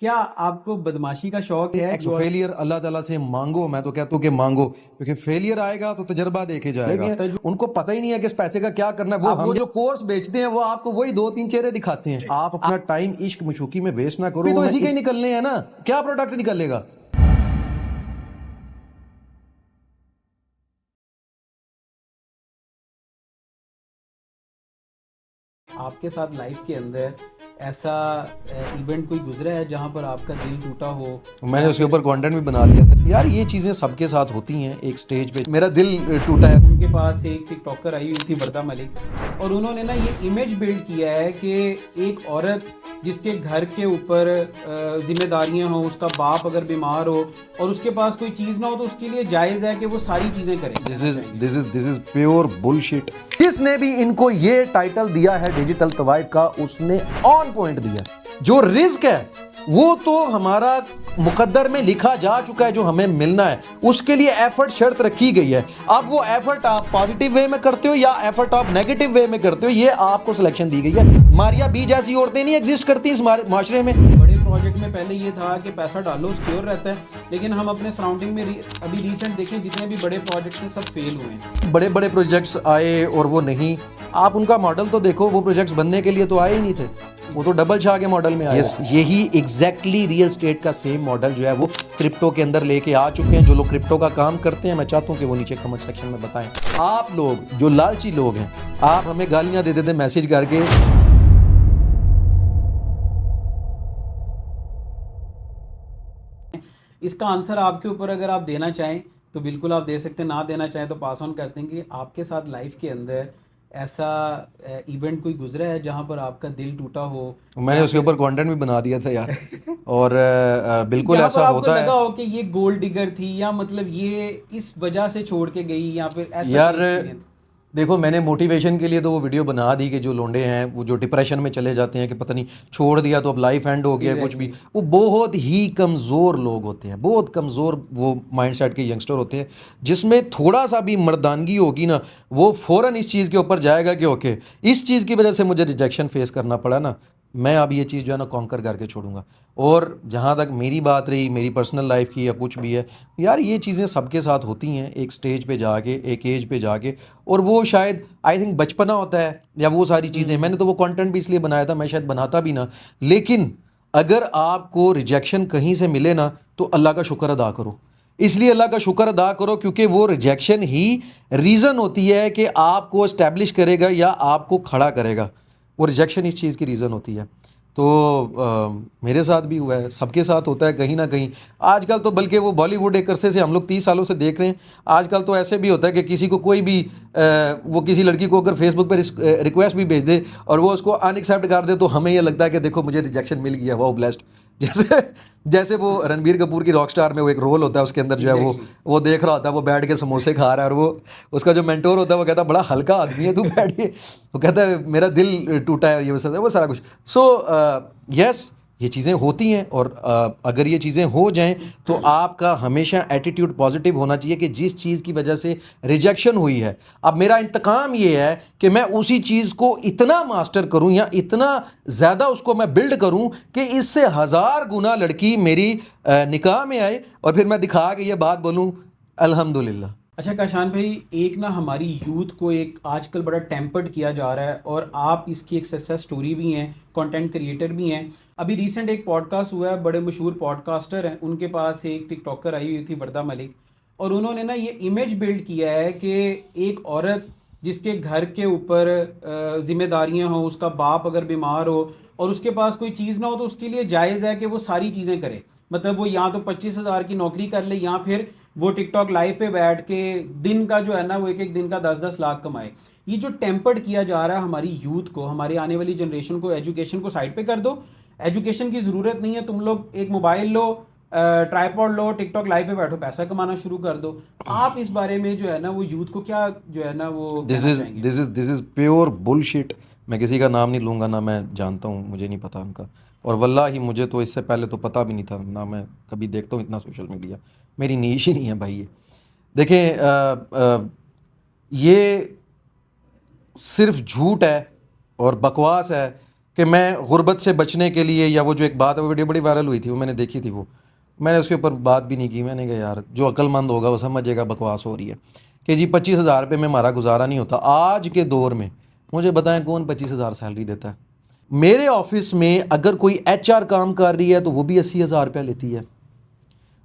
क्या आपको बदमाशी का शौक है? सो फेलियर अल्लाह ताला से मांगो, मैं तो कहता हूँ कि मांगो, क्योंकि फेलियर आएगा तो तजर्बा देके जाएगा। उनको पता ही नहीं है कि इस पैसे का क्या करना है। वो हम जो कोर्स बेचते हैं वो आपको वही दो तीन चेहरे दिखाते हैं। आप अपना टाइम इश्क मशूकी में वेस्ट ना करो, तो इसी के निकलने हैं ना, क्या प्रोडक्ट निकलेगा। आपके साथ लाइफ के अंदर ऐसा इवेंट कोई गुजरा है जहां पर आपका दिल टूटा हो? मैंने उसके ऊपर कंटेंट भी बना दिया था। यार ये चीजें सबके साथ होती हैं। एक स्टेज पे मेरा दिल टूटा है। उनके पास एक टिकटॉकर आई हुई थी, वर्दा मलिक, और उन्होंने ना ये इमेज बिल्ड किया है कि एक औरत जिसके घर के ऊपर जिम्मेदारियां हों, उसका बाप अगर बीमार हो और उसके पास कोई चीज़ ना हो तो उसके लिए जायज़ है कि वो सारी चीज़ें करे। This is pure bullshit. जिसने भी इनको ये टाइटल दिया है डिजिटल तवाइफ का, उसने ऑन पॉइंट दिया। जो रिस्क है वो तो हमारा मुकद्दर में लिखा जा चुका है, जो हमें मिलना है उसके लिए एफर्ट शर्त रखी गई है। अब वो एफर्ट आप पॉजिटिव वे में करते हो या एफर्ट आप नेगेटिव वे में करते हो, ये आपको सिलेक्शन दी गई है। मारिया बी जैसी औरतें नहीं एग्जिस्ट करती इस माशरे में। बड़े प्रोजेक्ट में पहले ये था कि पैसा डालो सिक्योर रहता है, लेकिन हम अपने सराउंडिंग में अभी रिसेंट देखें, जितने भी बड़े प्रोजेक्ट्स हैं सब फेल हुए हैं। बड़े बड़े प्रोजेक्ट्स आए और वो नहीं, आप उनका मॉडल तो देखो, वो प्रोजेक्ट्स बनने के लिए तो आए ही नहीं थे, वो तो डबल शाह के मॉडल में आए। यही एग्जैक्टली रियल स्टेट का सेम मॉडल जो है वो क्रिप्टो के अंदर लेके आ चुके हैं। जो लोग क्रिप्टो का काम करते हैं, मैं चाहता हूँ कि वो नीचे कमेंट सेक्शन में बताएं। आप लोग जो लालची लोग हैं, आप हमें गालियां दे देते मैसेज करके। इसका आंसर आपके ऊपर अगर आप देना चाहें तो बिल्कुल आप दे सकते हैं, ना देना चाहें तो पास ऑन कर देंगे। आपके साथ लाइफ के अंदर ऐसा इवेंट कोई गुजरा है जहां पर आपका दिल टूटा हो? मैंने उसके ऊपर कंटेंट भी बना दिया था यार। और बिल्कुल जहां पर ऐसा आपको होता लगा है हो कि ये गोल्ड डिगर थी, या मतलब ये इस वजह से छोड़ के गई, या फिर ऐसा यार। कोई एक्सपीरियंस? देखो, मैंने मोटिवेशन के लिए तो वो वीडियो बना दी कि जो लोंडे हैं वो जो डिप्रेशन में चले जाते हैं कि पता नहीं छोड़ दिया तो अब लाइफ एंड हो गया कुछ भी, वो बहुत ही कमज़ोर लोग होते हैं, बहुत कमज़ोर वो माइंडसेट के यंगस्टर होते हैं। जिसमें थोड़ा सा भी मर्दानगी होगी ना, वो फ़ौरन इस चीज़ के ऊपर जाएगा कि ओके, इस चीज़ की वजह से मुझे रिजेक्शन फेस करना पड़ा ना, मैं अब ये चीज़ जो है ना कॉन्कर करके छोड़ूंगा। और जहाँ तक मेरी बात रही, मेरी पर्सनल लाइफ की या कुछ भी है, यार ये चीज़ें सबके साथ होती हैं एक स्टेज पे जाके, एक एज पे जाके। और वो शायद आई थिंक बचपना होता है या वो सारी चीज़ें। मैंने तो वो कंटेंट भी इसलिए बनाया था, मैं शायद बनाता भी ना। लेकिन अगर आपको रिजेक्शन कहीं से मिले ना, तो अल्लाह का शुक्र अदा करो। इसलिए अल्लाह का शुक्र अदा करो क्योंकि वो रिजेक्शन ही रीज़न होती है कि आपको इस्टेब्लिश करेगा या आपको खड़ा करेगा। वो रिजेक्शन इस चीज़ की रीज़न होती है। तो मेरे साथ भी हुआ है, सबके साथ होता है कहीं ना कहीं। आजकल तो बल्कि वो बॉलीवुड एक अरसे से हम लोग 30 सालों से देख रहे हैं। आजकल तो ऐसे भी होता है कि किसी को कोई भी वो किसी लड़की को अगर फेसबुक पर रिक्वेस्ट भी भेज दे और वो उसको अनएक्सेप्ट कर दे, तो हमें ये लगता है कि देखो मुझे रिजेक्शन मिल गया, वो ब्लेस्ड। जैसे जैसे वो रणबीर कपूर की रॉक स्टार में वो एक रोल होता है, उसके अंदर जो है वो देख रहा होता है, वो बैठ के समोसे खा रहा है, और वो उसका जो मेंटोर होता है वो कहता है बड़ा हल्का आदमी है तू, बैठ के। वो कहता है मेरा दिल टूटा है, और ये वो सारा कुछ। सो यस, ये चीज़ें होती हैं। और अगर ये चीज़ें हो जाएं तो आपका हमेशा एटीट्यूड पॉजिटिव होना चाहिए कि जिस चीज़ की वजह से रिजेक्शन हुई है, अब मेरा इंतकाम ये है कि मैं उसी चीज़ को इतना मास्टर करूं या इतना ज़्यादा उसको मैं बिल्ड करूं कि इससे 1000 गुना लड़की मेरी निकाह में आए और फिर मैं दिखा के ये बात बोलूं अल्हम्दुलिल्लाह। अच्छा काशान भाई, एक ना हमारी यूथ को एक आजकल बड़ा टेम्पर्ड किया जा रहा है, और आप इसकी एक सक्सेस स्टोरी भी हैं, कंटेंट क्रिएटर भी हैं। अभी रिसेंट एक पॉडकास्ट हुआ है, बड़े मशहूर पॉडकास्टर हैं, उनके पास एक टिकटॉकर आई हुई थी, वर्दा मलिक, और उन्होंने ना ये इमेज बिल्ड किया है कि एक औरत जिसके घर के ऊपर जिम्मेदारियां हों, उसका बाप अगर बीमार हो और उसके पास कोई चीज़ ना हो तो उसके लिए जायज़ है कि वो सारी चीज़ें करे। मतलब वो या तो 25,000 की नौकरी कर ले, या फिर वो टिकटॉक लाइव पे बैठ के दिन का जो है ना, वो एक एक दिन का 10-10 लाख कमाए। ये जो टेम्पर्ड किया जा रहा है हमारी यूथ को, हमारी आने वाली जनरेशन को, एजुकेशन को साइड पे कर दो। एजुकेशन की ज़रूरत नहीं है, तुम लोग एक मोबाइल लो, ट्राईपॉड लो, टिकटॉक लाइव पे बैठो, पैसा कमाना शुरू कर दो। आप इस बारे में जो है ना वो यूथ को क्या जो है ना वो कहना चाहेंगे? This is pure bullshit. मैं किसी का नाम नहीं लूँगा, ना मैं जानता हूँ, मुझे नहीं पता उनका। और वल्लाही मुझे तो इससे पहले तो पता भी नहीं था, ना मैं कभी देखता हूँ इतना सोशल मीडिया, मेरी नीश ही नहीं है भाई ये। देखें, ये सिर्फ झूठ है और बकवास है कि मैं गुर्बत से बचने के लिए, या वो जो एक बात है वो वीडियो बड़ी वायरल हुई थी, वो मैंने देखी थी, वो मैंने उसके ऊपर बात भी नहीं की। मैंने कहा यार जो अक्लमंद होगा वो समझेगा बकवास हो रही है कि जी 25,000 रुपये में हमारा गुजारा नहीं होता। आज के दौर में मुझे बताएं कौन 25,000 सैलरी देता है? मेरे ऑफिस में अगर कोई HR काम कर रही है तो वो भी 80,000 रुपया लेती है।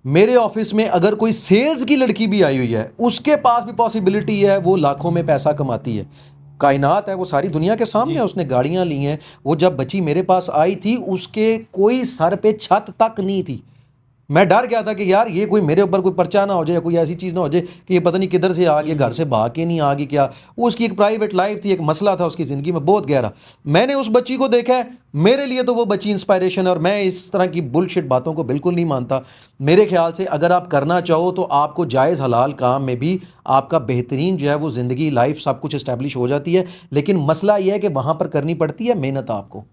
मेरे ऑफिस में अगर कोई सेल्स की लड़की भी आई हुई है, उसके पास भी पॉसिबिलिटी है, वो लाखों में पैसा कमाती है। कायनात है, वो सारी दुनिया के सामने है, उसने गाड़ियां ली हैं। वो जब बच्ची मेरे पास आई थी उसके कोई सर पे छत तक नहीं थी। मैं डर गया था कि यार ये कोई मेरे ऊपर कोई पर्चा ना हो जाए, कोई ऐसी चीज़ ना हो जाए कि ये पता नहीं किधर से आ गया, घर से भाग के नहीं आ गई क्या। वो उसकी एक प्राइवेट लाइफ थी, एक मसला था उसकी ज़िंदगी में बहुत गहरा। मैंने उस बच्ची को देखा है, मेरे लिए तो वो बच्ची इंस्पायरेशन है, और मैं इस तरह की बुलशिट बातों को बिल्कुल नहीं मानता। मेरे ख्याल से अगर आप करना चाहो तो आपको जायज़ हलाल काम में भी आपका बेहतरीन जो है वो ज़िंदगी, लाइफ सब कुछ इस्टेब्लिश हो जाती है। लेकिन मसला ये है कि वहाँ पर करनी पड़ती है मेहनत, आपको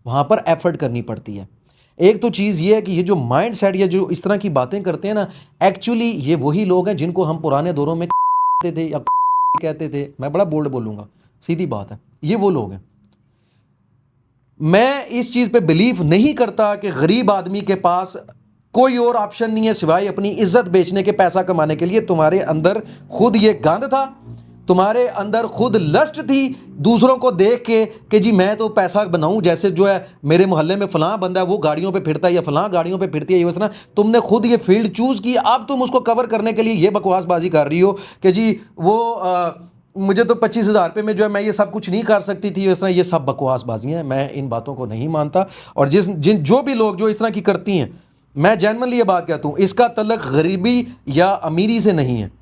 वहाँ पर एफर्ट करनी पड़ती है। एक तो चीज़ ये है कि ये जो माइंड सेट या जो इस तरह की बातें करते हैं ना, एक्चुअली ये वही लोग हैं जिनको हम पुराने दौरों में कहते थे या कहते थे। मैं बड़ा बोल्ड बोलूँगा, सीधी बात है, ये वो लोग हैं। मैं इस चीज़ पे बिलीव नहीं करता कि गरीब आदमी के पास कोई और ऑप्शन नहीं है सिवाय अपनी इज्जत बेचने के, पैसा कमाने के लिए। तुम्हारे अंदर खुद ये गंद था, तुम्हारे अंदर खुद लस्ट थी दूसरों को देख के कि जी मैं तो पैसा बनाऊं। जैसे जो है मेरे मोहल्ले में फलां बंदा है वो गाड़ियों पे फिरता है या फलां गाड़ियों पे फिरती है, ये वैसा। तुमने खुद ये फील्ड चूज की, अब तुम उसको कवर करने के लिए ये बकवासबाजी कर रही हो कि जी वो मुझे तो 25,000 रुपये में जो है मैं ये सब कुछ नहीं कर सकती थी, इस तरह। ये सब बकवासबाजी हैं, मैं इन बातों को नहीं मानता। और जो भी लोग जो इस तरह की करती हैं, मैं जेन्युइनली ये बात कहता हूँ, इसका तल्लक गरीबी या अमीरी से नहीं है,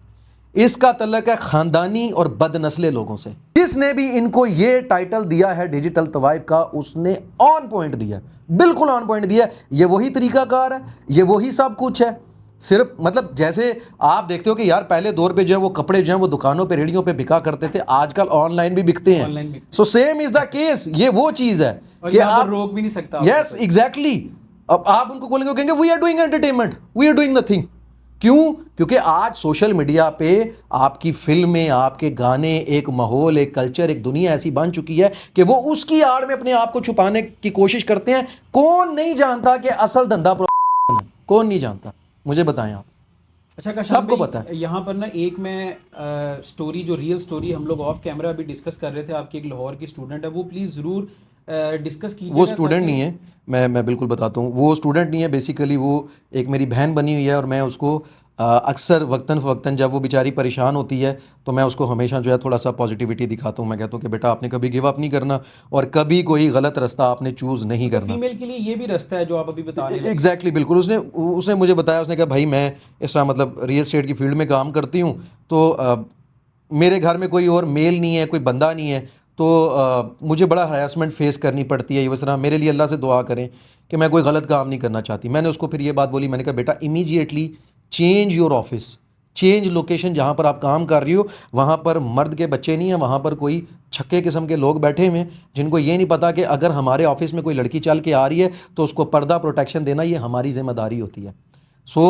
इसका तल्लक है खानदानी और बदनस्ले लोगों से। जिसने भी इनको ये टाइटल दिया है डिजिटल तवाइफ का, उसने ऑन पॉइंट दिया, बिल्कुल ऑन पॉइंट दिया। ये वही तरीकाकार है, ये वही सब कुछ है। सिर्फ मतलब जैसे आप देखते हो कि यार पहले दौर पे जो है वो कपड़े जो है वो दुकानों पे, रेडियो पे बिका करते थे, आजकल ऑनलाइन भी बिकते हैं। So same is the case, ये वो चीज है कि आप रोक भी नहीं सकता। Yes exactly. अब आप उनको बोलेंगे, कहेंगे we are doing entertainment, we are doing nothing. क्यों? क्योंकि आज सोशल मीडिया पे आपकी फिल्में, आपके गाने, एक माहौल, एक कल्चर, एक दुनिया ऐसी बन चुकी है कि वो उसकी आड़ में अपने आप को छुपाने की कोशिश करते हैं। कौन नहीं जानता कि असल धंधा है? कौन नहीं जानता? मुझे बताएं आप। अच्छा, सबको पता है। यहाँ पर ना एक मैं स्टोरी, जो रियल स्टोरी हम लोग ऑफ कैमरा अभी डिस्कस कर रहे थे, आपकी एक लाहौर की स्टूडेंट है, वो प्लीज़ ज़रूर डिस्कस कीजिए। वो स्टूडेंट नहीं है, मैं बिल्कुल बताता हूँ, वो स्टूडेंट नहीं है। बेसिकली वो एक मेरी बहन बनी हुई है, और मैं उसको अक्सर वक्तन फ़वक्तन जब वो बेचारी परेशान होती है तो मैं उसको हमेशा जो है थोड़ा सा पॉजिटिविटी दिखाता हूँ। मैं कहता हूँ कि बेटा आपने कभी गिव अप नहीं करना, और कभी कोई गलत रास्ता आपने चूज़ नहीं करना। फीमेल के लिए ये भी रास्ता है जो आप अभी बता रहे हैं। एग्जैक्टली, बिल्कुल। उसने मुझे बताया, उसने कहा भाई मैं इस तरह मतलब रियल एस्टेट की फील्ड में काम करती हूँ, तो मेरे घर में कोई और मेल नहीं है, कोई बंदा नहीं है, तो मुझे बड़ा हरासमेंट फेस करनी पड़ती है। ये वैसा, मेरे लिए अल्लाह से दुआ करें कि मैं कोई गलत काम नहीं करना चाहती। मैंने उसको फिर ये बात बोली, मैंने कहा बेटा immediately change your office, change location. जहाँ पर आप काम कर रही हो वहाँ पर मर्द के बच्चे नहीं हैं, वहाँ पर कोई छक्के किस्म के लोग बैठे हुए हैं जिनको ये नहीं पता कि अगर हमारे ऑफिस में कोई लड़की चल के आ रही है तो उसको पर्दा प्रोटेक्शन देना ये हमारी जिम्मेदारी होती है। सो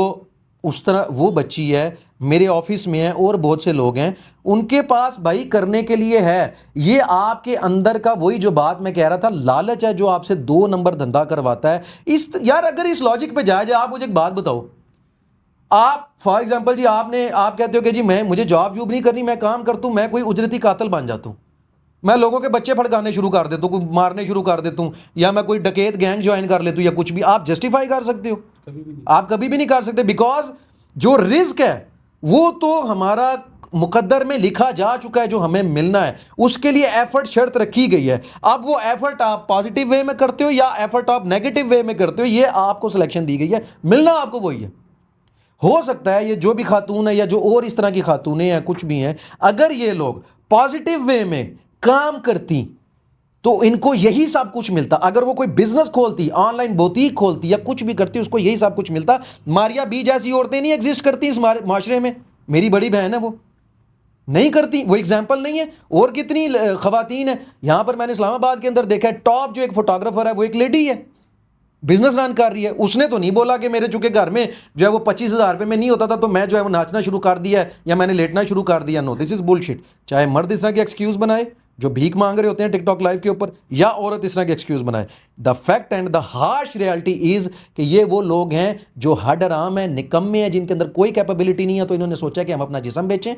उस तरह वो बच्ची है, मेरे ऑफिस में है, और बहुत से लोग हैं उनके पास भाई करने के लिए है। ये आपके अंदर का वही जो बात मैं कह रहा था, लालच है जो आपसे 2 नंबर धंधा करवाता है। यार अगर इस लॉजिक पे जाए, आप मुझे एक बात बताओ, आप फॉर एग्जांपल जी आप कहते हो कि जी मुझे जॉब नहीं करनी, मैं काम करता हूं, मैं कोई उजरती कातिल बन जाता हूं, मैं लोगों के बच्चे फड़काने शुरू कर देता हूं, मारने शुरू कर देता हूं, या मैं कोई डकैत गैंग ज्वाइन कर लेता हूं, या कुछ भी। आप जस्टिफाई कर सकते हो? कभी भी नहीं। आप कभी भी नहीं कर सकते, बिकॉज जो रिस्क है वो तो हमारा मुकद्दर में लिखा जा चुका है, जो हमें मिलना है उसके लिए एफर्ट शर्त रखी गई है। अब वो एफर्ट आप पॉजिटिव वे में करते हो या एफर्ट आप नेगेटिव वे में करते हो, ये आपको सिलेक्शन दी गई है, मिलना आपको वही है। हो सकता है ये जो भी खातून है या जो और इस तरह की खातूनें हैं, कुछ भी हैं, अगर ये लोग पॉजिटिव वे में काम करती तो इनको यही सब कुछ मिलता। अगर वो कोई बिजनेस खोलती, ऑनलाइन बुटीक खोलती या कुछ भी करती, उसको यही सब कुछ मिलता। मारिया बी जैसी औरतें नहीं एग्जिस्ट करती इस माशरे में। मेरी बड़ी बहन है, वो नहीं करती, वो एग्जाम्पल नहीं है। और कितनी खवातीन है यहां पर, मैंने इस्लामाबाद के अंदर देखा है, टॉप जो एक फोटोग्राफर है वो एक लेडी है, बिजनेस रन कर रही है। उसने तो नहीं बोला कि मेरे चूंकि घर में जो है वो 25,000 रुपये में नहीं होता था तो मैं जो है वो नाचना शुरू कर दिया है या मैंने लेटना शुरू कर दिया। No, this is bullshit. चाहे मर्द इस तरह के एक्सक्यूज बनाए, जो भीख मांग रहे होते हैं टिकटॉक लाइव के ऊपर, या औरत इस तरह के एक्सक्यूज बनाए। The fact and the harsh reality is कि ये वो लोग हैं जो हडराम है, निकम्मे हैं, जिनके अंदर कोई कैपेबिलिटी नहीं है। तो इन्होंने सोचा कि हम अपना जिस्म बेचें,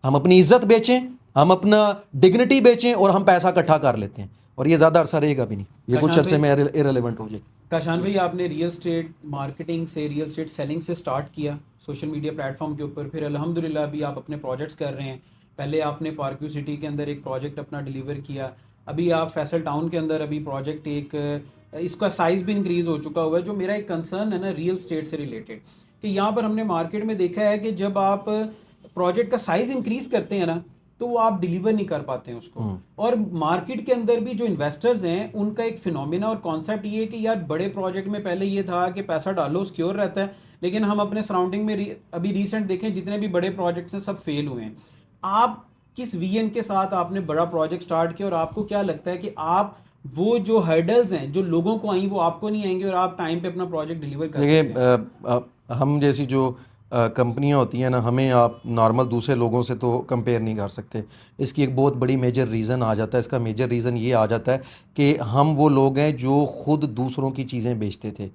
हम अपनी इज्जत बेचें, हम अपना डिग्निटी बेचें और हम पैसा इकट्ठा कर लेते हैं, और ये ज़्यादा अरसा रहेगा भी नहीं, ये कुछ अरसे में इररिलेवेंट हो जाएगी। काशान भाई, आपने रियल स्टेट मार्केटिंग से, रियल स्टेट सेलिंग से स्टार्ट किया सोशल मीडिया प्लेटफॉर्म के ऊपर, फिर अल्हम्दुलिल्लाह अभी आप अपने प्रोजेक्ट्स कर रहे हैं। पहले आपने पार्क व्यू सिटी के अंदर एक प्रोजेक्ट अपना डिलीवर किया, अभी आप फैसल टाउन के अंदर अभी प्रोजेक्ट एक, इसका साइज़ भी इंक्रीज़ हो चुका हुआ है। जो मेरा एक कंसर्न है ना रियल स्टेट से रिलेटेड, कि यहाँ पर हमने मार्केट में देखा है कि जब आप प्रोजेक्ट का साइज़ इंक्रीज़ करते हैं ना, तो वो आप डिलीवर नहीं कर पाते हैं उसको। और मार्केट के अंदर भी जो इन्वेस्टर्स हैं उनका एक फिनोमिना और कॉन्सेप्ट ये है कि यार बड़े प्रोजेक्ट में पहले ये था कि पैसा डालो सिक्योर रहता है, लेकिन हम अपने सराउंडिंग में अभी रिसेंट देखें जितने भी बड़े प्रोजेक्ट्स हैं सब फेल हुए हैं। आप किस विजन के साथ आपने बड़ा प्रोजेक्ट स्टार्ट किया, और आपको क्या लगता है कि आप वो जो हर्डल्स हैं जो लोगों को आई वो आपको नहीं आएंगे और आप टाइम पे अपना प्रोजेक्ट डिलीवर कर सकते हैं? देखिए, हम जैसी जो कंपनियां होती हैं ना, हमें आप नॉर्मल दूसरे लोगों से तो कंपेयर नहीं कर सकते। इसकी एक बहुत बड़ी मेजर रीज़न आ जाता है, इसका मेजर रीज़न ये आ जाता है कि हम वो लोग हैं जो ख़ुद दूसरों की चीज़ें बेचते थे,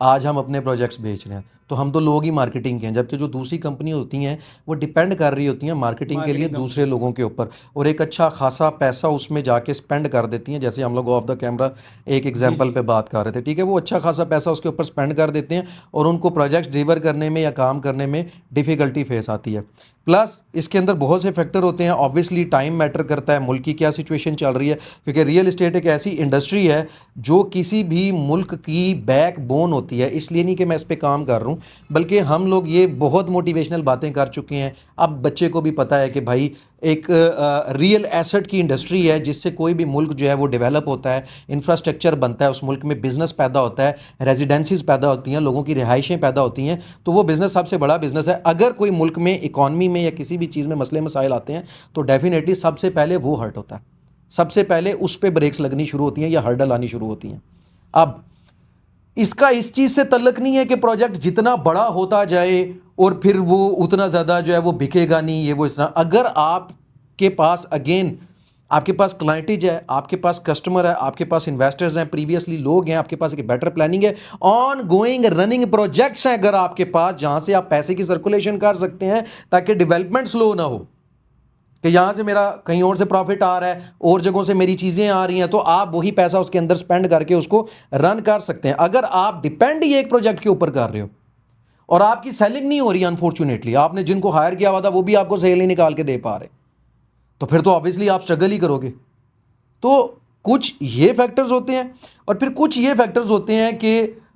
आज हम अपने प्रोजेक्ट्स बेच रहे हैं। तो हम तो लोग ही मार्केटिंग के हैं, जबकि जो दूसरी कंपनी होती हैं वो डिपेंड कर रही होती हैं मार्केटिंग के लिए दूसरे लोगों के ऊपर, और एक अच्छा खासा पैसा उसमें जाके स्पेंड कर देती हैं। जैसे हम लोग ऑफ द कैमरा एक एग्जांपल पे बात कर रहे थे, ठीक है, वो अच्छा खासा पैसा उसके ऊपर स्पेंड कर देते हैं और उनको प्रोजेक्ट्स डिलीवर करने में या काम करने में डिफ़िकल्टी फेस आती है। प्लस इसके अंदर बहुत से फैक्टर होते हैं, ऑब्वियसली टाइम मैटर करता है, मुल्क की क्या सिचुएशन चल रही है, क्योंकि रियल इस्टेट एक ऐसी इंडस्ट्री है जो किसी भी मुल्क की बैक बोन होती है। इसलिए नहीं कि मैं इस पर काम कर रहा हूँ, बल्कि हम लोग ये बहुत मोटिवेशनल बातें कर चुके हैं। अब बच्चे को भी पता है कि भाई एक रियल एसेट की इंडस्ट्री है जिससे कोई भी मुल्क जो है वो डेवलप होता है, इंफ्रास्ट्रक्चर बनता है, उस मुल्क में बिज़नेस पैदा होता है, रेजिडेंसीज पैदा होती हैं, लोगों की रिहाइशें पैदा होती हैं। तो वो बिज़नेस सबसे बड़ा बिज़नेस है। अगर कोई मुल्क में इकॉनमी में या किसी भी चीज़ में मसले मसाइल आते हैं तो डेफिनेटली सबसे पहले वो हर्ट होता है, सबसे पहले उस पर ब्रेक्स लगनी शुरू होती हैं या हर्डल आनी शुरू होती हैं। अब इसका इस चीज़ से तल्लक नहीं है कि प्रोजेक्ट जितना बड़ा होता जाए और फिर वो उतना ज़्यादा जो है वो बिकेगा नहीं, ये वो इस तरह। अगर आपके पास अगेन आपके पास क्लाइंटेज है, आपके पास कस्टमर है, आपके पास इन्वेस्टर्स हैं, प्रीवियसली लोग हैं, आपके पास एक बेटर प्लानिंग है, ऑन गोइंग रनिंग प्रोजेक्ट्स हैं अगर आपके पास, जहाँ से आप पैसे की सर्कुलेशन कर सकते हैं ताकि डेवलपमेंट स्लो ना हो, कि यहाँ से मेरा कहीं और से प्रॉफिट आ रहा है और जगहों से मेरी चीज़ें आ रही हैं, तो आप वही पैसा उसके अंदर स्पेंड करके उसको रन कर सकते हैं। अगर आप डिपेंड ही एक प्रोजेक्ट के ऊपर कर रहे हो और आपकी सेलिंग नहीं हो रही, अनफॉर्चुनेटली आपने जिनको हायर किया हुआ था वो भी आपको सेल नहीं निकाल के दे पा रहे, तो फिर तो ऑब्वियसली आप स्ट्रगल ही करोगे। तो कुछ ये फैक्टर्स होते हैं, और फिर कुछ ये फैक्टर्स होते हैं कि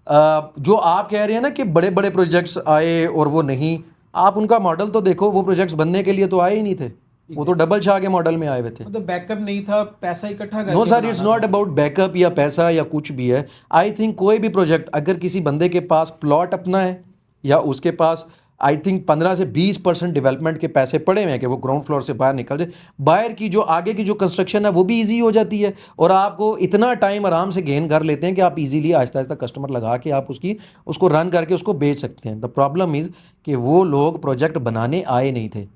जो आप कह रहे हैं ना कि बड़े बड़े प्रोजेक्ट्स आए और वो नहीं, आप उनका मॉडल तो देखो, वो प्रोजेक्ट्स बनने के लिए तो आए ही नहीं थे, वो तो डबल शाह के मॉडल में आए हुए थे। मतलब बैकअप नहीं था, पैसा इकट्ठा करके no sir, it's not about backup या पैसा या कुछ भी है। आई थिंक कोई भी प्रोजेक्ट, अगर किसी बंदे के पास प्लॉट अपना है या उसके पास आई थिंक 15 से 20% डेवलपमेंट के पैसे पड़े हुए हैं कि वो ग्राउंड फ्लोर से बाहर निकल जाए, बाहर की जो आगे की जो कंस्ट्रक्शन है वो भी इजी हो जाती है, और आपको इतना टाइम आराम से गेन कर लेते हैं कि आप इजीली आहिस्ता आहिस्ता कस्टमर लगा के आप उसको रन करके उसको बेच सकते हैं। द प्रॉब्लम इज़ कि वो लोग प्रोजेक्ट बनाने आए नहीं थे,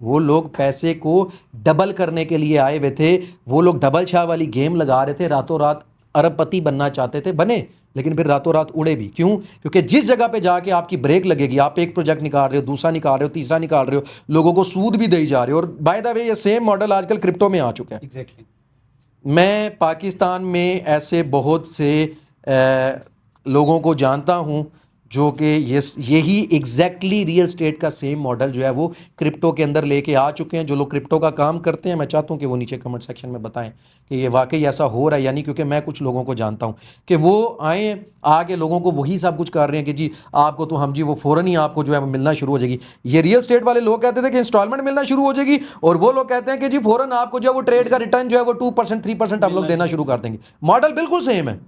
वो लोग पैसे को डबल करने के लिए आए हुए थे, वो लोग डबल शाह वाली गेम लगा रहे थे, रातों रात अरबपति बनना चाहते थे, बने, लेकिन फिर रातों रात उड़े भी। क्यों? क्योंकि जिस जगह पे जाके आपकी ब्रेक लगेगी, आप एक प्रोजेक्ट निकाल रहे हो, दूसरा निकाल रहे हो, तीसरा निकाल रहे हो, लोगों को सूद भी दे जा रहे हो, और बाय द वे ये सेम मॉडल आजकल क्रिप्टो में आ चुका है। एग्जैक्टली। मैं पाकिस्तान में ऐसे बहुत से लोगों को जानता हूं जो कि यही एग्जैक्टली रियल स्टेट का सेम मॉडल जो है वो क्रिप्टो के अंदर लेके आ चुके हैं। जो लोग क्रिप्टो का काम करते हैं, मैं चाहता हूं कि वो नीचे कमेंट सेक्शन में बताएं कि ये वाकई ऐसा हो रहा है या नहीं, क्योंकि मैं कुछ लोगों को जानता हूं कि वो आए आगे लोगों को वही सब कुछ कर रहे हैं कि जी आपको तो हम जी वो फ़ौरन ही आपको जो है मिलना शुरू हो जाएगी। ये रियल स्टेट वाले लोग कहते थे कि इंस्टॉलमेंट मिलना शुरू हो जाएगी, और वो लोग कहते हैं कि जी फ़ौरन आपको जो है वो ट्रेड का रिटर्न जो है वो 2% 3% हम लोग देना शुरू कर देंगे। मॉडल बिल्कुल सेम है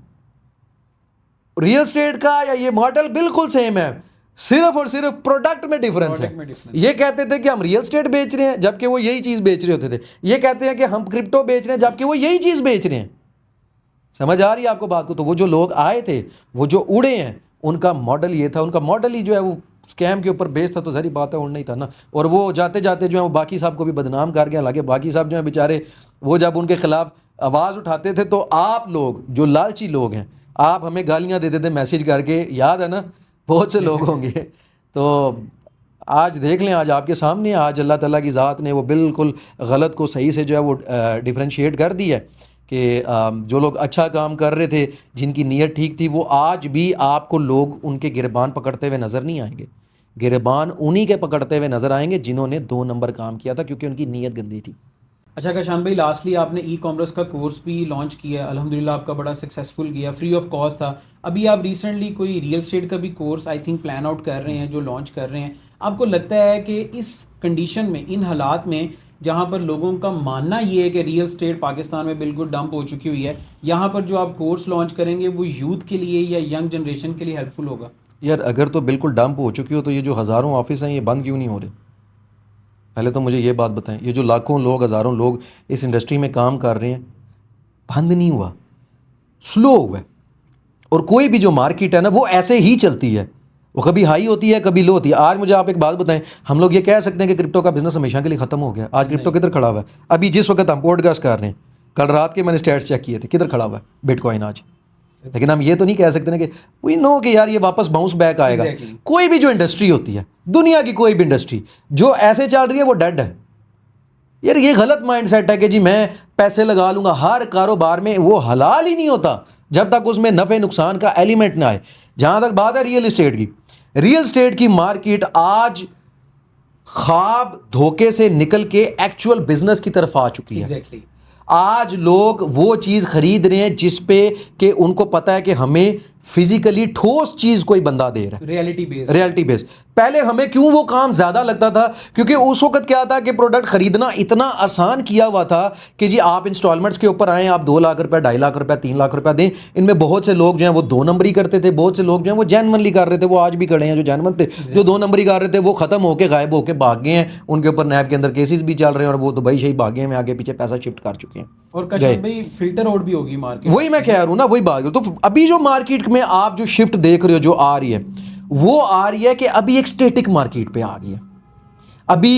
रियल स्टेट का, या ये मॉडल बिल्कुल सेम है, सिर्फ और सिर्फ प्रोडक्ट में डिफरेंस है। ये कहते थे कि हम रियल स्टेट बेच रहे हैं जबकि वो यही चीज बेच रहे होते थे, ये कहते हैं कि हम क्रिप्टो बेच रहे हैं जबकि वो यही चीज बेच रहे हैं। समझ आ रही है आपको बात को? तो वो जो लोग आए थे, वो जो उड़े हैं, उनका मॉडल ये था, उनका मॉडल ही जो है वो स्कैम के ऊपर बेस था तो सारी बात है उड़ना ही था ना। और वो जाते जाते जो है वो बाकी साहब को भी बदनाम कर गया। हालांकि बाकी साहब जो है बेचारे वो जब उनके खिलाफ आवाज़ उठाते थे तो आप लोग जो लालची लोग हैं आप हमें गालियाँ देते थे मैसेज करके, याद है ना, बहुत से लोग होंगे। तो आज देख लें, आज आपके सामने, आज अल्लाह ताला की ज़ात ने वो बिल्कुल गलत को सही से जो है वो डिफरेंशिएट कर दी है कि जो लोग अच्छा काम कर रहे थे, जिनकी नीयत ठीक थी, वो आज भी आपको लोग उनके गिरबान पकड़ते हुए नज़र नहीं आएंगे। गिरबान उन्हीं के पकड़ते हुए नज़र आएंगे जिन्होंने 2 नंबर काम किया था, क्योंकि उनकी नीयत गंदी थी। अच्छा कशान भाई, लास्टली आपने ई कॉमर्स का कोर्स भी लॉन्च किया है, अल्हम्दुलिल्लाह आपका बड़ा सक्सेसफुल गया, फ्री ऑफ कॉस्ट था। अभी आप रिसेंटली कोई रियल एस्टेट का भी course I think plan out कर रहे हैं, जो लॉन्च कर रहे हैं। आपको लगता है कि इस कंडीशन में, इन हालात में जहाँ पर लोगों का मानना ये है कि रियल एस्टेट पाकिस्तान में बिल्कुल डंप हो चुकी हुई है, यहाँ पर जो आप कोर्स लॉन्च करेंगे वो यूथ के लिए या यंग जनरेशन के लिए हेल्पफुल होगा? यार अगर तो बिल्कुल डंप हो चुकी हो तो ये जो हज़ारों ऑफिस हैं ये बंद क्यों नहीं हो रहे? पहले तो मुझे ये बात बताएं, ये जो लाखों लोग, हज़ारों लोग इस इंडस्ट्री में काम कर रहे हैं, बंद नहीं हुआ, स्लो हुआ है। और कोई भी जो मार्केट है ना वो ऐसे ही चलती है, वो कभी हाई होती है कभी लो होती है। आज मुझे आप एक बात बताएं, हम लोग ये कह सकते हैं कि क्रिप्टो का बिजनेस हमेशा के लिए ख़त्म हो गया। आज क्रिप्टो किधर खड़ा हुआ है? अभी जिस वक्त हम पॉडकास्ट कर रहे हैं, कल रात के मैंने स्टैट्स चेक किए थे, किधर खड़ा हुआ है बिटकॉइन आज। लेकिन हम ये तो नहीं कह सकते ना कि वी नो कि यार ये वापस बाउंस बैक आएगा। कोई भी जो इंडस्ट्री होती है, दुनिया की कोई भी इंडस्ट्री जो ऐसे चल रही है वो डेड है। यार ये गलत माइंडसेट है कि जी मैं पैसे लगा लूंगा। हर कारोबार में वो हलाल ही नहीं होता जब तक उसमें नफ़े नुकसान का एलिमेंट ना आए। जहां तक बात है रियल एस्टेट की, रियल एस्टेट की मार्केट आज ख्वाब धोखे से निकल के एक्चुअल बिजनेस की तरफ आ चुकी है। एग्जैक्टली। आज लोग वो चीज़ खरीद रहे हैं जिस पे कि उनको पता है कि हमें फिजिकली ठोस चीज़ कोई बंदा दे रहा है, रियलिटी बेस्ड। पहले हमें क्यों वो काम ज़्यादा लगता था? क्योंकि उस वक्त क्या था कि प्रोडक्ट खरीदना इतना आसान किया हुआ था कि जी आप इंस्टॉलमेंट्स के ऊपर आएँ, आप 2 लाख रुपए, 2.5 लाख रुपए, 3 लाख रुपए दें। इनमें बहुत से लोग जो हैं वो 2 नंबरी करते थे, बहुत से लोग जो हैं वो जेन्युइनली कर रहे थे। वो आज भी खड़े हैं जो जेन्युइन थे। जो 2 नंबरी कर रहे थे वो ख़त्म होकर गायब होकर भाग गए हैं, उनके ऊपर नैब के अंदर केसेस भी चल रहे हैं और वो दुबई से ही भागे हैं, आगे पीछे पैसा शिफ्ट कर चुके हैं। और कश्मीर भाई फिल्टर आउट भी होगी मार्केट, वही मैं कह रहा हूँ ना, वही बात। तो अभी जो मार्केट में आप जो शिफ्ट देख रहे हो जो आ रही है, वो आ रही है कि अभी एक स्टेटिक मार्केट पे आ गई है। अभी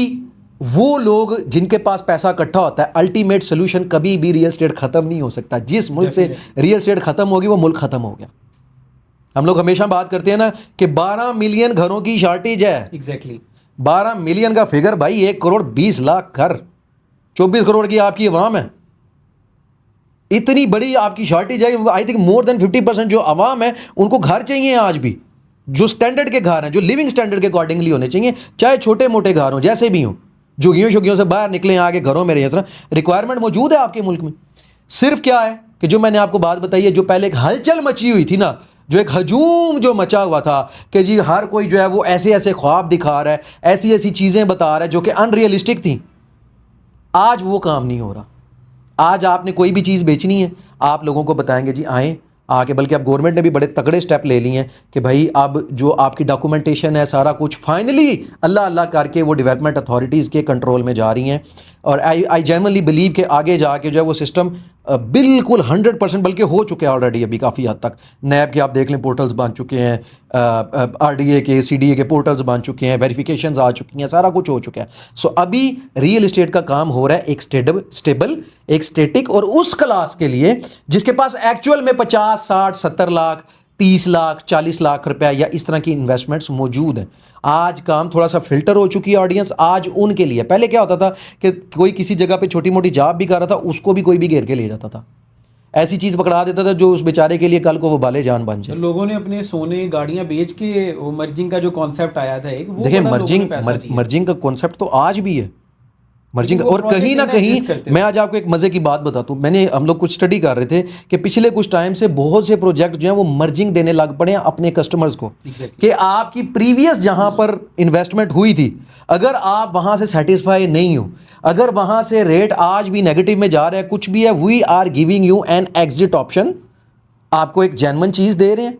वो लोग जिनके पास पैसा इकट्ठा होता है, अल्टीमेट सोल्यूशन कभी भी रियल एस्टेट खत्म नहीं हो सकता। जिस मुल्क से रियल एस्टेट खत्म होगी वो मुल्क खत्म हो गया। हम लोग हमेशा बात करते हैं ना कि 12 मिलियन घरों की शॉर्टेज है। एग्जैक्टली 12 मिलियन का फिगर भाई, 1 करोड़ 20 लाख घर, 24 करोड़ की आपकी अवाम है। इतनी बड़ी आपकी शॉर्टेज है। आई थिंक मोर देन 50% जो आवाम है उनको घर चाहिए आज भी, जो स्टैंडर्ड के घर हैं, जो लिविंग स्टैंडर्ड के अकॉर्डिंगली होने चाहिए, चाहे छोटे मोटे घर हों, जैसे भी हों, झुग्गियों शुग्गियों से बाहर निकलें, आगे घरों में रहे। रिक्वायरमेंट मौजूद है आपके मुल्क में। सिर्फ क्या है कि जो मैंने आपको बात बताई है, जो पहले एक हलचल मची हुई थी ना, जो एक हजूम जो मचा हुआ था कि जी हर कोई जो है वो ऐसे ऐसे ख्वाब दिखा रहा है, ऐसी ऐसी चीज़ें बता रहा है जो कि अनरियलिस्टिक थी, आज वो काम नहीं हो रहा। आज आपने कोई भी चीज़ बेचनी है, आप लोगों को बताएंगे जी आएँ आके, बल्कि अब गवर्नमेंट ने भी बड़े तगड़े स्टेप ले लिए हैं कि भाई अब जो आपकी डॉक्यूमेंटेशन है सारा कुछ फाइनली अल्लाह अल्लाह करके वो डेवलपमेंट अथॉरिटीज़ के कंट्रोल में जा रही हैं। और आई जेन्युइनली बिलीव कि आगे जाके जो है वो सिस्टम बिल्कुल 100% बल्कि हो चुके हैं ऑलरेडी। अभी काफ़ी हद तक नैब के आप देख लें पोर्टल्स बन चुके हैं, RDA के CDA के पोर्टल्स बन चुके हैं, वेरिफिकेशंस आ चुकी हैं, सारा कुछ हो चुका है। सो अभी रियल एस्टेट का काम हो रहा है एक स्टेबल, एक स्टेटिक, और उस क्लास के लिए जिसके पास एक्चुअल में 50, 60, 70 लाख, 30 लाख, 40 लाख रुपया या इस तरह की इन्वेस्टमेंट्स मौजूद हैं। आज काम थोड़ा सा फिल्टर हो चुकी है ऑडियंस आज उनके लिए। पहले क्या होता था कि कोई किसी जगह पे छोटी मोटी जॉब भी कर रहा था, उसको भी कोई भी घेर के ले जाता था, ऐसी चीज़ पकड़ा देता था जो उस बेचारे के लिए कल को वो बाले जान बन जाए। लोगों ने अपने सोने गाड़ियां बेच के वो मर्जिंग का जो कॉन्सेप्ट आया था एक, वो देखिए बड़ा मर्जिंग का कॉन्सेप्ट तो आज भी है, मर्जिंग लेकिन वो और कहीं ना project कहीं exist करते मैं आज आपको एक मजे की बात बताता हूँ। हम लोग कुछ स्टडी कर रहे थे कि पिछले कुछ टाइम से बहुत से प्रोजेक्ट जो हैं वो मर्जिंग देने लग पड़े हैं अपने कस्टमर्स को। कि आपकी प्रीवियस जहां पर इन्वेस्टमेंट हुई थी, अगर आप वहां से सेटिस्फाई नहीं हो, अगर वहां से रेट आज भी नेगेटिव में जा रहा है, कुछ भी है, we are giving you an exit option. आपको एक जेन्युइन चीज दे रहे हैं,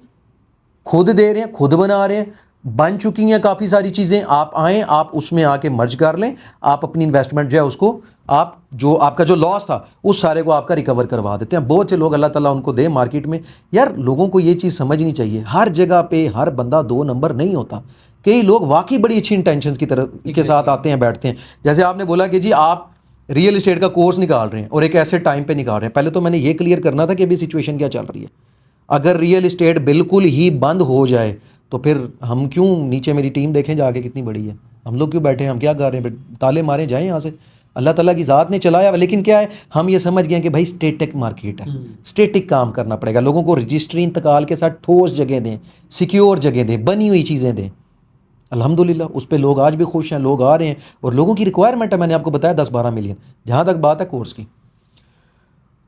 खुद दे रहे हैं, खुद बना रहे हैं, बन चुकी हैं काफ़ी सारी चीज़ें। आप आएँ, आप उसमें आके मर्ज कर लें, आप अपनी इन्वेस्टमेंट जो है उसको आप जो आपका जो लॉस था उस सारे को आपका रिकवर करवा देते हैं। बहुत से लोग अल्लाह ताला उनको दे मार्केट में। यार लोगों को ये चीज़ समझनी चाहिए, हर जगह पे हर बंदा 2 नंबर नहीं होता। कई लोग वाकई बड़ी अच्छी इंटेंशंस की तरफ के साथ आते हैं, बैठते हैं। जैसे आपने बोला कि जी आप रियल एस्टेट का कोर्स निकाल रहे हैं और एक ऐसे टाइम पे निकाल रहे हैं, पहले तो मैंने ये क्लियर करना था कि अभी सिचुएशन क्या चल रही है। अगर रियल एस्टेट बिल्कुल ही बंद हो जाए तो फिर हम क्यों, नीचे मेरी टीम देखें जाके कितनी बड़ी है, हम लोग क्यों बैठे हैं, हम क्या कर रहे हैं, ताले मारे जाएं यहाँ से। अल्लाह ताला की ज़ात ने चलाया, लेकिन क्या है, हम ये समझ गए कि भाई स्टेटिक मार्केट है, स्टेटिक काम करना पड़ेगा। लोगों को रजिस्ट्री इंतकाल के साथ ठोस जगह दें, सिक्योर जगह दें, बनी हुई चीज़ें दें। अल्हम्दुलिल्लाह उस पर लोग आज भी खुश हैं, लोग आ रहे हैं और लोगों की रिक्वायरमेंट है, मैंने आपको बताया 10-12 मिलियन। जहाँ तक बात है कोर्स की,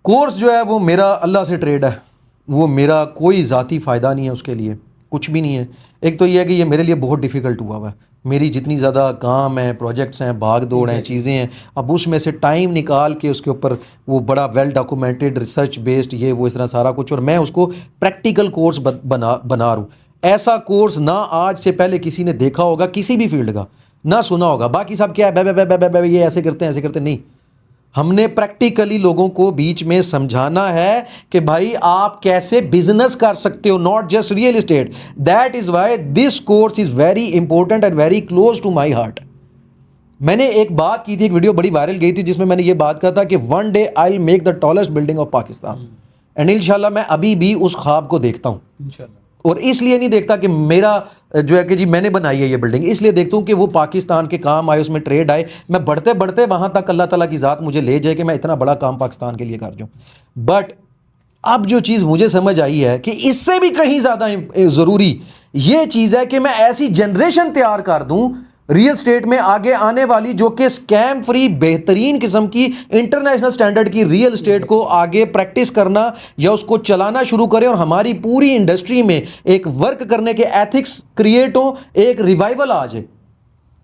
कोर्स जो है वो मेरा अल्लाह से ट्रेड है, वो मेरा कोई ज़ाती फ़ायदा नहीं है, उसके लिए कुछ भी नहीं है। एक तो ये है कि ये मेरे लिए बहुत डिफ़िकल्ट हुआ हुआ है, मेरी जितनी ज़्यादा काम है, प्रोजेक्ट्स हैं, भाग दौड़ हैं, चीज़ें हैं, अब उसमें से टाइम निकाल के उसके ऊपर वो बड़ा वेल डॉक्यूमेंटेड रिसर्च बेस्ड ये वो इस तरह सारा कुछ, और मैं उसको प्रैक्टिकल कोर्स बना रहा हूँ। ऐसा कोर्स ना आज से पहले किसी ने देखा होगा, किसी भी फील्ड का ना सुना होगा। बाकी सब क्या है, बे बे बे बे ये ऐसे करते हैं, ऐसे करते नहीं। हमने प्रैक्टिकली लोगों को बीच में समझाना है कि भाई आप कैसे बिजनेस कर सकते हो, not just real estate. That is why this course is very important and very close to my heart. मैंने एक बात की थी, एक वीडियो बड़ी वायरल गई थी जिसमें मैंने ये बात कहा था कि one day I will make the tallest building of Pakistan, and इंशाल्लाह मैं अभी भी उस ख्वाब को देखता हूं। इंशाल्लाह। और इसलिए नहीं देखता कि मेरा जो है कि जी मैंने बनाई है ये बिल्डिंग, इसलिए देखता हूँ कि वो पाकिस्तान के काम आए, उसमें ट्रेड आए, मैं बढ़ते बढ़ते वहां तक अल्लाह ताला की ज़ात मुझे ले जाए कि मैं इतना बड़ा काम पाकिस्तान के लिए कर जाऊँ। बट अब जो चीज़ मुझे समझ आई है कि इससे भी कहीं ज़्यादा ज़रूरी ये चीज़ है कि मैं ऐसी जनरेशन तैयार कर दूँ रियल स्टेट में आगे आने वाली, जो कि स्कैम फ्री बेहतरीन किस्म की इंटरनेशनल स्टैंडर्ड की रियल स्टेट को आगे प्रैक्टिस करना या उसको चलाना शुरू करें, और हमारी पूरी इंडस्ट्री में एक वर्क करने के एथिक्स क्रिएट हो, एक रिवाइवल आ जाए।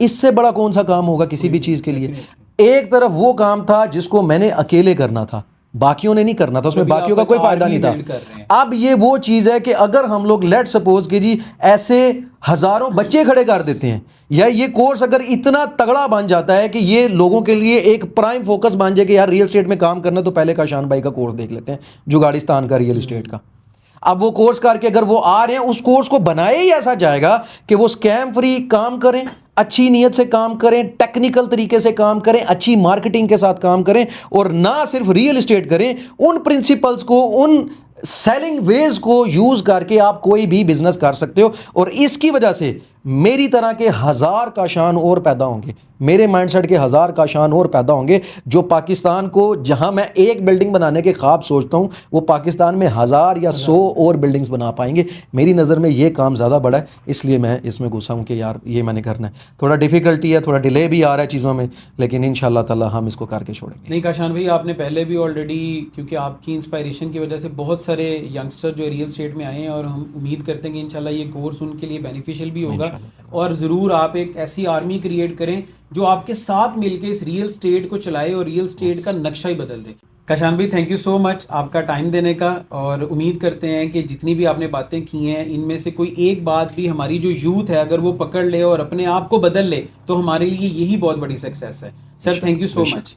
इससे बड़ा कौन सा काम होगा किसी भी चीज़ के लिए। एक तरफ वो काम था जिसको मैंने अकेले करना था, बाकियों ने नहीं करना था, उसमें बाकियों का कोई फायदा नहीं था। अब ये वो चीज़ है कि अगर हम लोग लेट सपोज कि जी ऐसे हजारों बच्चे खड़े कर देते हैं, या ये कोर्स अगर इतना तगड़ा बन जाता है कि ये लोगों के लिए एक प्राइम फोकस बन जाए कि यार रियल एस्टेट में काम करना, तो पहले काशान भाई का कोर्स देख लेते हैं, जुगाड़िस्तान का रियल एस्टेट का। अब वो कोर्स करके अगर वो आ रहे हैं, उस कोर्स को बनाया ही ऐसा जाएगा कि वो स्कैम फ्री काम करें, अच्छी नीयत से काम करें, टेक्निकल तरीके से काम करें, अच्छी मार्केटिंग के साथ काम करें, और ना सिर्फ रियल एस्टेट करें, उन प्रिंसिपल्स को, उन सेलिंग वेज को यूज करके आप कोई भी बिजनेस कर सकते हो। और इसकी वजह से मेरी तरह के हजार काशान और पैदा होंगे, मेरे माइंडसेट के हजार काशान और पैदा होंगे, जो पाकिस्तान को, जहां मैं एक बिल्डिंग बनाने के ख्वाब सोचता हूं, वो पाकिस्तान में 1000 या 100 और बिल्डिंग्स बना पाएंगे। मेरी नज़र में ये काम ज़्यादा बड़ा है, इसलिए मैं इसमें घुसा हूं कि यार ये मैंने करना है। थोड़ा डिफिकल्टी है, थोड़ा डिले भी आ रहा है चीज़ों में, लेकिन इंशाल्लाह ताला हम इसको करके छोड़ेंगे। नहीं काशान भाई, आपने पहले भी ऑलरेडी, क्योंकि आपकी इंस्पायरेशन की वजह से बहुत सारे यंगस्टर जो रियल स्टेट में आए हैं, और हम उम्मीद करते हैं कि इंशाल्लाह ये कोर्स उनके लिए बेनिफिशियल भी होगा, और ज़रूर आप एक ऐसी आर्मी क्रिएट करें जो आपके साथ मिलके इस रियल स्टेट को चलाए और रियल स्टेट का नक्शा ही बदल दे। काशान भाई, थैंक यू सो मच आपका टाइम देने का, और उम्मीद करते हैं कि जितनी भी आपने बातें की हैं, इनमें से कोई एक बात भी हमारी जो यूथ है अगर वो पकड़ ले और अपने आप को बदल ले, तो हमारे लिए यही बहुत बड़ी सक्सेस है। Sir thank you so much.